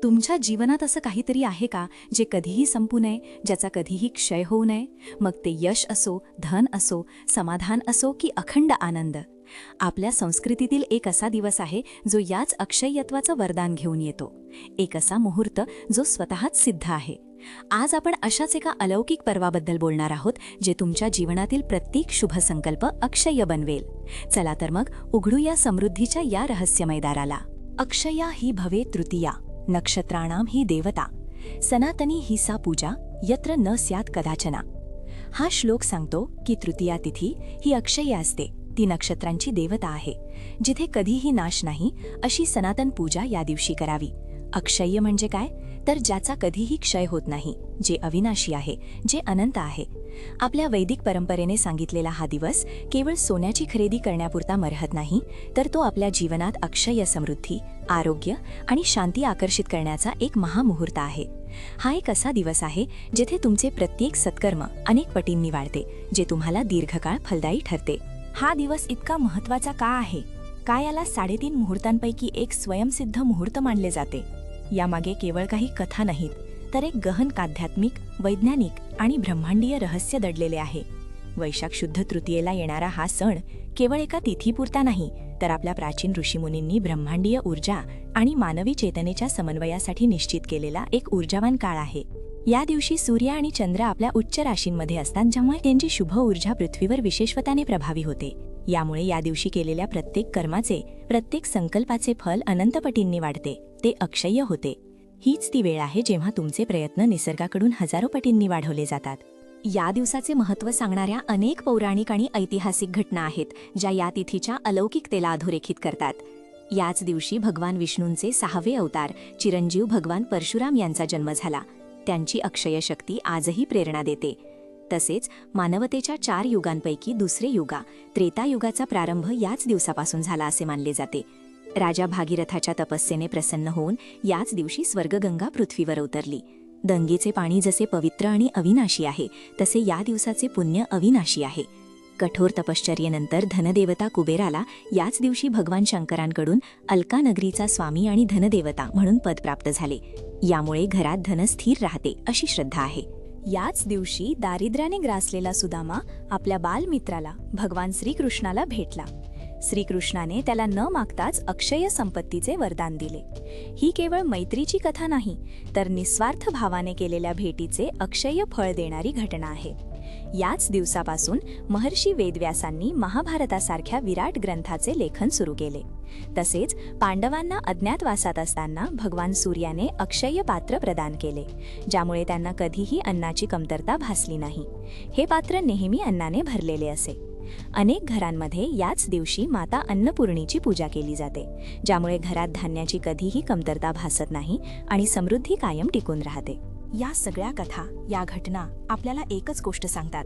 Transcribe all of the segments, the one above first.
तुमच्या जीवनात असं काहीतरी आहे का जे कधीही संपू नये, ज्याचा कधीही क्षय होऊ नये? मग ते यश असो, धन असो, समाधान असो की अखंड आनंद. आपल्या संस्कृतीतील एक असा दिवस आहे जो याच अक्षयत्वाचं वरदान घेऊन येतो. एक असा मुहूर्त जो स्वतःच सिद्ध आहे. आज आपण अशाच एका अलौकिक पर्वाबद्दल बोलणार आहोत जे तुमच्या जीवनातील प्रत्येक शुभ संकल्प अक्षय्य बनवेल. चला तर मग उघडूया समृद्धीच्या या रहस्यमय दाराला. अक्षया ही भवे तृतीया, नक्षत्राणाम ही देवता, सनातनी ही सा पूजा, यत्र न स्यात् कदाचना. हा श्लोक सांगतो की तृतीया तिथी ही अक्षय असते, ती नक्षत्रांची देवता आहे. जिथे कधीही नाश नाही अशी सनातन पूजा या दिवशी करावी. अक्षय्य म्हणजे काय? तर ज्याचा कधीही क्षय होत नाही, जे अविनाशी आहे, जे अनंत आहे. आपल्या वैदिक परंपरेने सांगितलेला हा दिवस केवळ सोन्याची खरेदी करण्यापुरता मर्यादित नाही, तर तो आपल्या जीवनात अक्षय समृद्धी, आरोग्य आणि शांती आकर्षित करण्याचा एक महामुहूर्त आहे. हा एक असा दिवस आहे जेथे तुमचे प्रत्येक सत्कर्म अनेक पटींनी वाढते, जे तुम्हाला दीर्घकाळ फलदायी ठरते. हा दिवस इतका महत्त्वाचा का आहे? का याला 3.5 मुहूर्तांपैकी एक स्वयंसिद्ध मुहूर्त मानले जाते? यामागे केवळ काही कथा नाहीत, तर एक गहन आध्यात्मिक, वैज्ञानिक आणि ब्रह्मांडीय रहस्य दडलेले आहे. वैशाख शुद्ध तृतीयेला येणारा हा सण केवळ एका तिथीपुरता नाही, तर आपल्या प्राचीन ऋषीमुनींनी ब्रह्मांडीय ऊर्जा आणि मानवी चेतनेच्या समन्वयासाठी निश्चित केलेला एक ऊर्जावान काळ आहे. या दिवशी सूर्य आणि चंद्र आपल्या उच्च राशींमध्ये असतात, ज्यामुळे त्यांची शुभ ऊर्जा पृथ्वीवर विशेषत्वाने प्रभावी होते. यामुळे या दिवशी केलेल्या प्रत्येक कर्माचे, प्रत्येक संकल्पाचे फल अनंतपटींनी वाढते, ते अक्षय्य होते. हीच ती वेळ आहे जेव्हा तुमचे प्रयत्न निसर्गाकडून हजारो पटींनी वाढवले जातात. या दिवसाचे महत्त्व सांगणाऱ्या अनेक पौराणिक आणि ऐतिहासिक घटना आहेत, ज्या या तिथीच्या अलौकिकतेला अधोरेखित करतात. याच दिवशी भगवान विष्णूंचे 6वे अवतार चिरंजीव भगवान परशुराम यांचा जन्म झाला. त्यांची अक्षय शक्ती आजही प्रेरणा देते. तसेच मानवतेच्या 4 युगांपैकी दुसरे युग, त्रेतायुगाचा प्रारंभ याच दिवसापासून झाला असे मानले जाते. राजा भागीरथाच्या तपस्येने प्रसन्न होऊन याच दिवशी स्वर्गगंगा पृथ्वीवर उतरली. गंगेचे पाणी जसे पवित्र आणि अविनाशी आहे, तसे या दिवसाचे पुण्य अविनाशी आहे. कठोर तपश्चर्येनंतर धनदेवता कुबेराला याच दिवशी भगवान शंकरांकडून अलका नगरीचा स्वामी आणि धनदेवता म्हणून पद प्राप्त झाले. यामुळे घरात धन स्थिर राहते अशी श्रद्धा आहे. याच दिवशी दारिद्र्याने ग्रासलेला सुदामा आपल्या बालमित्राला भगवान श्रीकृष्णाला भेटला. श्रीकृष्णाने त्याला न मागताच अक्षय संपत्तीचे वरदान दिले. ही केवळ मैत्रीची कथा नाही, तर निस्वार्थ भावाने केलेल्या भेटीचे अक्षय फळ देणारी घटना आहे. याच दिवसापासून महर्षी वेदव्यासांनी महाभारतासारख्या विराट ग्रंथाचे लेखन सुरू केले. तसेच पांडवांना अज्ञातवासात असताना भगवान सूर्याने अक्षय पात्र प्रदान केले, ज्यामुळे त्यांना कधीही अन्नाची कमतरता भासली नाही. हे पात्र नेहमी अन्नाने भरलेले असे. अनेक घरांमध्ये याच दिवशी माता अन्नपूर्णीची पूजा केली जाते, ज्यामुळे घरात धान्याची कधीही कमतरता भासत नाही आणि समृद्धी कायम टिकून राहते. या सगळ्या कथा, या घटना आपल्याला एकच गोष्ट सांगतात: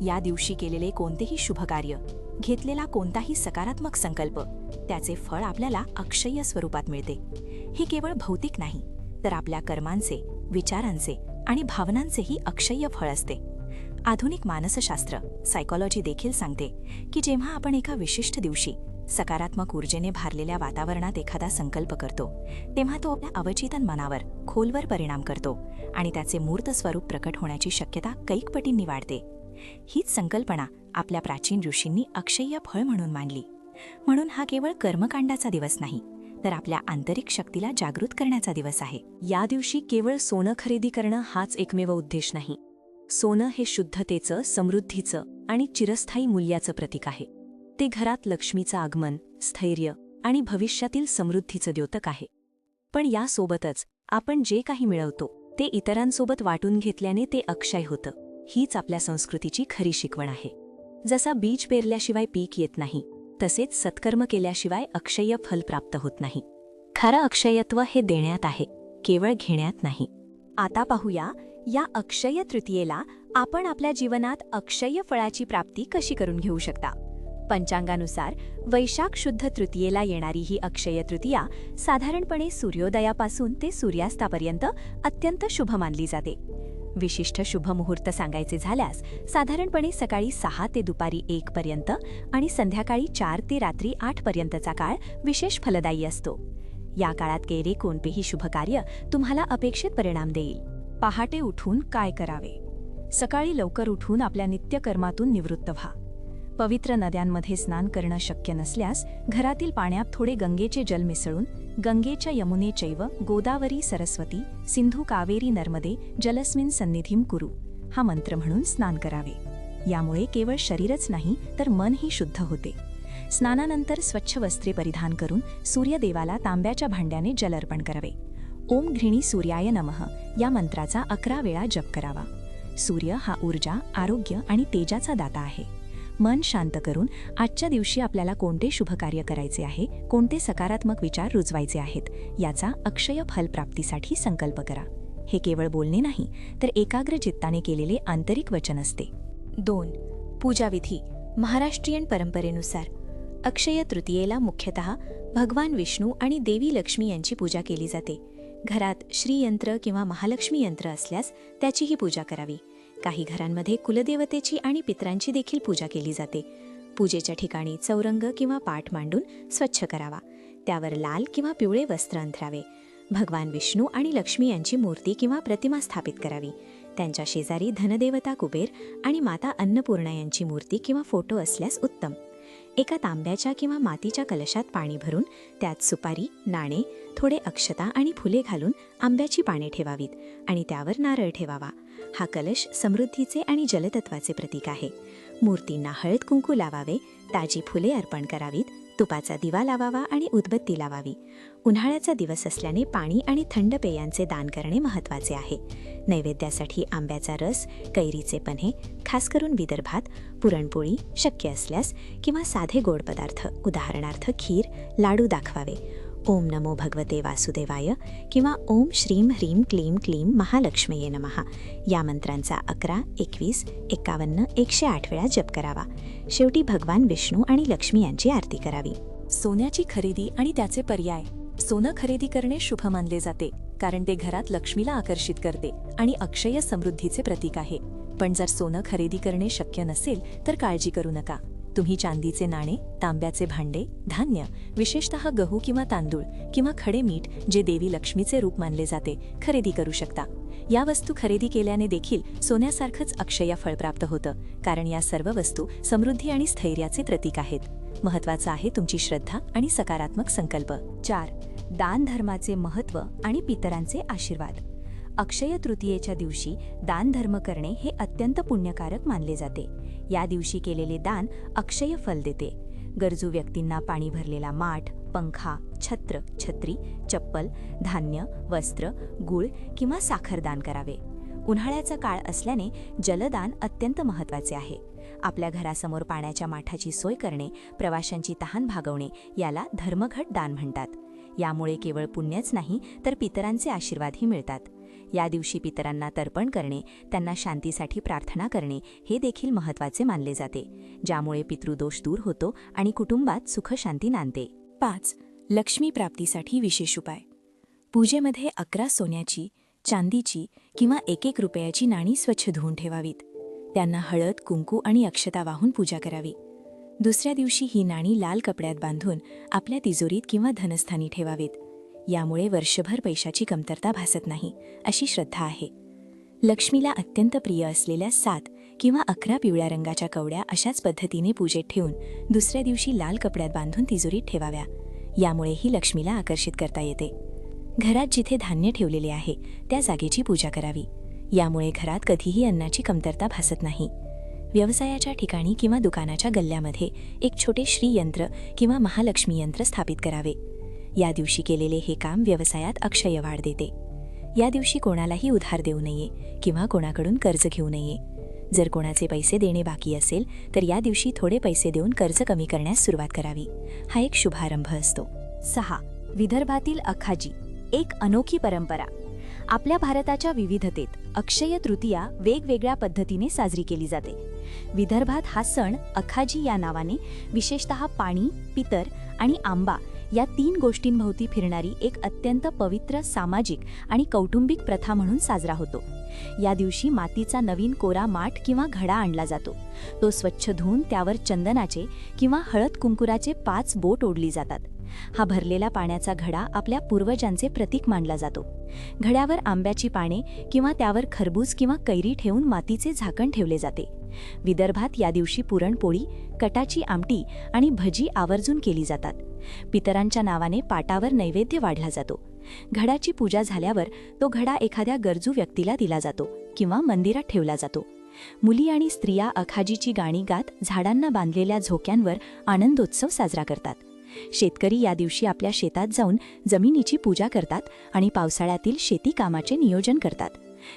या दिवशी केलेले कोणतेही शुभ कार्य, घेतलेला कोणताही सकारात्मक संकल्प, त्याचे फळ आपल्याला अक्षय स्वरूपात मिळते. हे केवळ भौतिक नाही, तर आपल्या कर्मांचे, विचारांचे आणि भावनांचेही अक्षय फळ असते. आधुनिक मानसशास्त्र, सायकॉलॉजी देखील सांगते की जेव्हा आपण एका विशिष्ट दिवशी सकारात्मक ऊर्जेने भारलेल्या वातावरणात एखादा संकल्प करतो, तेव्हा तो आपल्या अवचेतन मनावर खोलवर परिणाम करतो आणि त्याचे मूर्त स्वरूप प्रकट होण्याची शक्यता कैक पटींनी वाढते. हीच संकल्पना आपल्या प्राचीन ऋषींनी अक्षय्य फळ म्हणून मानली. म्हणून हा केवळ कर्मकांडाचा दिवस नाही, तर आपल्या आंतरिक शक्तीला जागृत करण्याचा दिवस आहे. या दिवशी केवळ सोनं खरेदी करणं हाच एकमेव उद्देश नाही. सोनं हे शुद्धतेचं, समृद्धीचं आणि चिरस्थायी मूल्याचं प्रतीक आहे. ते घरात लक्ष्मीचं आगमन, स्थैर्य आणि भविष्यातील समृद्धीचं द्योतक आहे. पण यासोबतच आपण जे काही मिळवतो ते इतरांसोबत वाटून घेतल्याने ते अक्षय होतं. हीच आपल्या संस्कृतीची खरी शिकवण आहे. जसा बीज पेरल्याशिवाय पीक येत नाही, तसेच सत्कर्म केल्याशिवाय अक्षय फल प्राप्त होत नाही. खरं अक्षयत्व हे देण्यात आहे, केवळ घेण्यात नाही. आता पाहूया या अक्षय तृतीयेला आपण आपल्या जीवनात अक्षय फळाची प्राप्ती कशी करून घेऊ शकता. पंचांगानुसार वैशाख शुद्ध तृतीयेला येणारी ही अक्षय तृतीया साधारणपणे सूर्योदयापासून ते सूर्यास्तापर्यंत अत्यंत शुभ मानली जाते. विशिष्ट शुभ मुहूर्त सांगायचे झाल्यास साधारणपणे सकाळी 6 ते दुपारी 1 पर्यंत आणि संध्याकाळी 4 ते रात्री 8 पर्यंतचा काळ विशेष फलदायी असतो. या काळात केलेले कोणतेही शुभकार्य तुम्हाला अपेक्षित परिणाम देईल. पहाटे उठून काय करावे? सकाळी लवकर उठून आपल्या नित्यकर्मातून निवृत्त व्हा. पवित्र नद्यांमध्ये स्नान करणं शक्य नसल्यास घरातील पाण्यात थोडे गंगेचे जल मिसळून गंगेच्या यमुने चैव गोदावरी सरस्वती सिंधू कावेरी नर्मदे जलस्मिन सन्निधिम कुरु हा मंत्र म्हणून स्नान करावे. यामुळे केवळ शरीरच नाही तर मनही शुद्ध होते. स्नानानंतर स्वच्छ वस्त्रे परिधान करून सूर्यदेवाला तांब्याच्या भांड्याने जल अर्पण करावे. ओम घृणी सूर्याय नमः या मंत्राचा 11 वेळा जप करावा. सूर्य हा ऊर्जा, आरोग्य आणि तेजाचा दाता आहे. मन शांत करून आजच्या दिवशी आपल्याला कोणते शुभकार्य करायचे आहे, कोणते सकारात्मक विचार रुजवायचे आहेत याचा अक्षय फल प्राप्तीसाठी संकल्प करा. हे केवळ बोलणे नाही तर एकाग्र चित्ताने केलेले आंतरिक वचन असते. 2. पूजाविधी. महाराष्ट्रीयन परंपरेनुसार अक्षय तृतीयेला मुख्यतः भगवान विष्णू आणि देवी लक्ष्मी यांची पूजा केली जाते. घरात श्रीयंत्र किंवा महालक्ष्मी यंत्र असल्यास त्याचीही पूजा करावी. काही घरांमध्ये कुलदेवतेची आणि पितरांची देखील पूजा केली जाते. पूजेच्या ठिकाणी चौरंग किंवा पाट मांडून स्वच्छ करावा. त्यावर लाल किंवा पिवळे वस्त्र अंथरावे. भगवान विष्णू आणि लक्ष्मी यांची मूर्ती किंवा प्रतिमा स्थापित करावी. त्यांच्या शेजारी धनदेवता कुबेर आणि माता अन्नपूर्णा यांची मूर्ती किंवा फोटो असल्यास उत्तम. एका तांब्याच्या किंवा मातीच्या कलशात पाणी भरून त्यात सुपारी, नाणे, थोडे अक्षता आणि फुले घालून आंब्याची पाने ठेवावीत आणि त्यावर नारळ ठेवावा. हा कलश समृद्धीचे आणि जलतत्वाचे प्रतीक आहे. मूर्तींना हळद कुंकू लावावे, ताजी फुले अर्पण करावीत, तुपाचा दिवा लावावा आणि उदबत्ती लावावी. उन्हाळ्याचा दिवस असल्याने पाणी आणि थंड पेयांचे दान करणे महत्त्वाचे आहे. नैवेद्यासाठी आंब्याचा रस, कैरीचे पन्हे, खास करून विदर्भात पुरणपोळी शक्य असल्यास किंवा साधे गोड पदार्थ उदाहरणार्थ खीर, लाडू दाखवावे. ओम नमो भगवते वासुदेवाय किंवा ओम श्रीम ह्रीम क्लीम क्लीम महालक्ष्मीये नमः या मंत्रांचा 11, 21, 51, 108 वेळा जप करावा. शेवटी भगवान विष्णू आणि लक्ष्मी यांची आरती करावी. सोन्याची खरेदी आणि त्याचे पर्याय. सोनं खरेदी करणे शुभ मानले जाते कारण ते घरात लक्ष्मीला आकर्षित करते आणि अक्षय समृद्धीचे प्रतीक आहे. पण जर सोनं खरेदी करणे शक्य नसेल तर काळजी करू नका. तुम्ही चांदीचे नाणे, तांब्याचे भांडे, धान्य, विशेषतः गहू किंवा तांदूळ किंवा खडे मीठ जे देवी लक्ष्मीचे रूप मानले जाते खरेदी करू शकता. या वस्तू खरेदी केल्याने देखील सोन्यासारखंच अक्षय फळ प्राप्त होतं कारण या सर्व वस्तू समृद्धी आणि स्थैर्याचे प्रतीक आहेत. महत्त्वाचं आहे तुमची श्रद्धा आणि सकारात्मक संकल्प. 4. दान धर्माचे महत्त्व आणि पितरांचे आशीर्वाद. अक्षय तृतीयेच्या दिवशी दान धर्म करणे हे अत्यंत पुण्यकारक मानले जाते. या दिवशी केलेले दान अक्षय फल देते. गरजू व्यक्तींना पाणी भरलेला माठ, पंखा, छत्र, छत्री, चप्पल, धान्य, वस्त्र, गूळ किंवा साखर दान करावे. उन्हाळ्याचा काळ असल्याने जलदान अत्यंत महत्त्वाचे आहे. आपल्या घरासमोर पाण्याच्या माठाची सोय करणे, प्रवाशांची तहान भागवणे याला धर्मघट दान म्हणतात. यामुळे केवळ पुण्यच नाही तर पितरांचे आशीर्वादही मिळतात. या दिवशी पितरांना तर्पण करणे, त्यांना शांतीसाठी प्रार्थना करणे हे देखील महत्त्वाचे मानले जाते, ज्यामुळे पितृदोष दूर होतो आणि कुटुंबात सुखशांती नांदते. 5. लक्ष्मी प्राप्तीसाठी विशेष उपाय. पूजेमध्ये 11 सोन्याची, चांदीची किंवा 1-1 रुपयाची नाणी स्वच्छ धुवून ठेवावीत. त्यांना हळद, कुंकू आणि अक्षता वाहून पूजा करावी. दुसऱ्या दिवशी ही नाणी लाल कपड्यात बांधून आपल्या तिजोरीत किंवा धनस्थानी ठेवावीत. यामुळे वर्षभर पैशाची कमतरता भासत नाही अशी श्रद्धा आहे. लक्ष्मीला अत्यंत प्रिय असलेल्या 7 किंवा 11 पिवळ्या रंगाच्या कवड्या अशाच पद्धतीने पूजेत ठेवून दुसऱ्या दिवशी लाल कपड्यात बांधून तिजोरीत ठेवाव्या. यामुळेही लक्ष्मीला आकर्षित करता येते. घरात जिथे धान्य ठेवलेले आहे त्या जागेची पूजा करावी. यामुळे घरात कधीही अन्नाची कमतरता भासत नाही. व्यवसायाच्या ठिकाणी किंवा दुकानाच्या गल्ल्यामध्ये एक छोटे श्रीयंत्र किंवा महालक्ष्मी यंत्र स्थापित करावे. या दिवशी केलेले हे काम व्यवसायात अक्षय वाढ देते. या दिवशी कोणालाही उधार देऊ नये किंवा कोणाकडून कर्ज घेऊ नये. जर कोणाचे पैसे देणे बाकी असेल तर या दिवशी थोडे पैसे देऊन कर्ज कमी करण्यास सुरुवात करावी. हा एक शुभारंभ असतो. 6. विदर्भातील अखाजी. एक अनोखी परंपरा. आपल्या भारताच्या विविधतेत अक्षय तृतीया वेगवेगळ्या पद्धतीने साजरी केली जाते. विदर्भात हा सण अखाजी या नावाने विशेषतः पाणी, पितर आणि आंबा या 3 गोष्टींभोवती फिरणारी एक अत्यंत पवित्र सामाजिक आणि कौटुंबिक प्रथा म्हणून साजरा होतो. या दिवशी मातीचा नवीन कोरा माठ किंवा घडा आणला जातो. तो स्वच्छ धुवून त्यावर चंदनाचे किंवा हळद कुंकुराचे 5 बोट ओढली जातात. हा भरलेला पाण्याचा घडा आपल्या पूर्वजांचे प्रतीक मानला जातो. घड्यावर आंब्याची पाने किंवा त्यावर खरबूज किंवा कैरी ठेवून मातीचे झाकण ठेवले जाते. विदर्भात या दिवशी पुरणपोळी, कटाची आमटी आणि भजी आवर्जून केली जातात. पितरांच्या नावाने पाटावर नैवेद्य वाढला जातो. घडाची पूजा झाल्यावर तो घडा एखाद्या गरजू व्यक्तीला दिला जातो किंवा मंदिरात ठेवला जातो. मुली आणि स्त्रिया अखाजीची गाणी गात झाडांना बांधलेल्या झोक्यांवर आनंदोत्सव साजरा करतात. शेतकरी या दिवशी आपल्या शेतात जाऊन जमिनीची पूजा करतात आणि पावसाळ्यातील शेती कामाचे नियोजन करतात.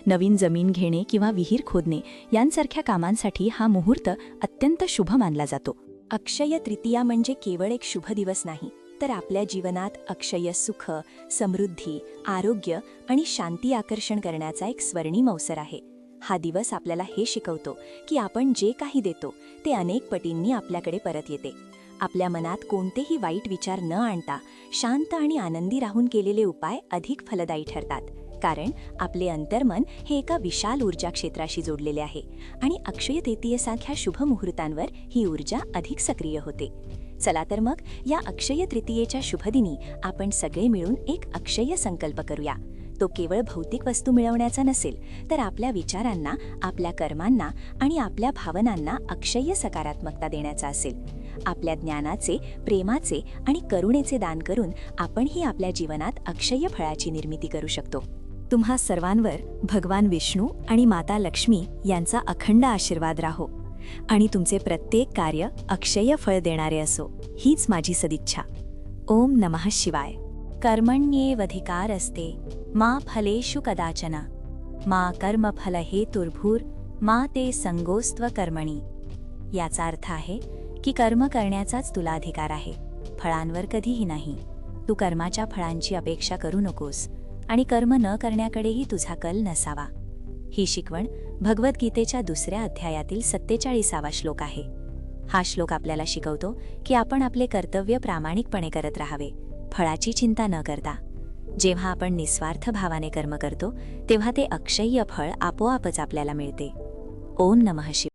नवीन जमीन घेणे किंवा विहीर खोदणे यांसारख्या कामांसाठी हा मुहूर्त अत्यंत शुभ मानला जातो. अक्षय तृतीया म्हणजे केवळ एक शुभ दिवस नाही, तर आपल्या जीवनात अक्षय सुख, समृद्धी, आरोग्य आणि शांती आकर्षण करण्याचा एक स्वर्णिम अवसर आहे. हा दिवस आपल्याला हे शिकवतो की आपण जे काही देतो ते अनेक पटींनी आपल्याकडे परत येते. आपल्या मनात कोणतेही वाईट विचार न आणता शांत आणि आनंदी राहून केलेले उपाय अधिक फलदायी ठरतात, कारण आपले अंतर्मन हे एका विशाल ऊर्जा क्षेत्राशी जोडलेले आहे आणि अक्षय तृतीयेसारख्या शुभ मुहूर्तांवर ही ऊर्जा अधिक सक्रिय होते. चला तर मग या अक्षय तृतीयेच्या शुभदिनी आपण सगळे मिळून एक अक्षय संकल्प करूया. तो केवळ भौतिक वस्तू मिळवण्याचा नसेल, तर आपल्या विचारांना, आपल्या कर्मांना आणि आपल्या भावनांना अक्षय सकारात्मकता देण्याचा असेल. आपल्या ज्ञानाचे, प्रेमाचे आणि करुणेचे दान करून आपणही आपल्या जीवनात अक्षय फळाची निर्मिती करू शकतो. तुम्हा सर्वांवर भगवान विष्णू आणि माता लक्ष्मी यांचा अखंड आशीर्वाद राहो आणि तुमचे प्रत्येक कार्य अक्षय फळ देणारे असो, हीच माझी सदिच्छा. ओम नमः शिवाय. कर्मण्येवधिकारस्ते मा फलेषु कदाचन मा कर्मफल हेतुर्भूर मा ते संगोस्त्व कर्मणी. याचा अर्थ आहे की कर्म करण्याचाच तुला अधिकार आहे, फळांवर कधीही नाही. तू कर्माच्या फळांची अपेक्षा करू नकोस आणि कर्म न करण्याकडेही तुझा कल नसावा. ही शिकवण भगवद्गीतेच्या 2ऱ्या अध्यायातील 47वा श्लोक आहे. हा श्लोक आपल्याला शिकवतो की आपण आपले कर्तव्य प्रामाणिकपणे करत राहावे, फळाची चिंता न करता. जेव्हा आपण निस्वार्थ भावाने कर्म करतो तेव्हा ते अक्षय्य फळ आपोआपच आपल्याला मिळते. ओम नमः शिवाय.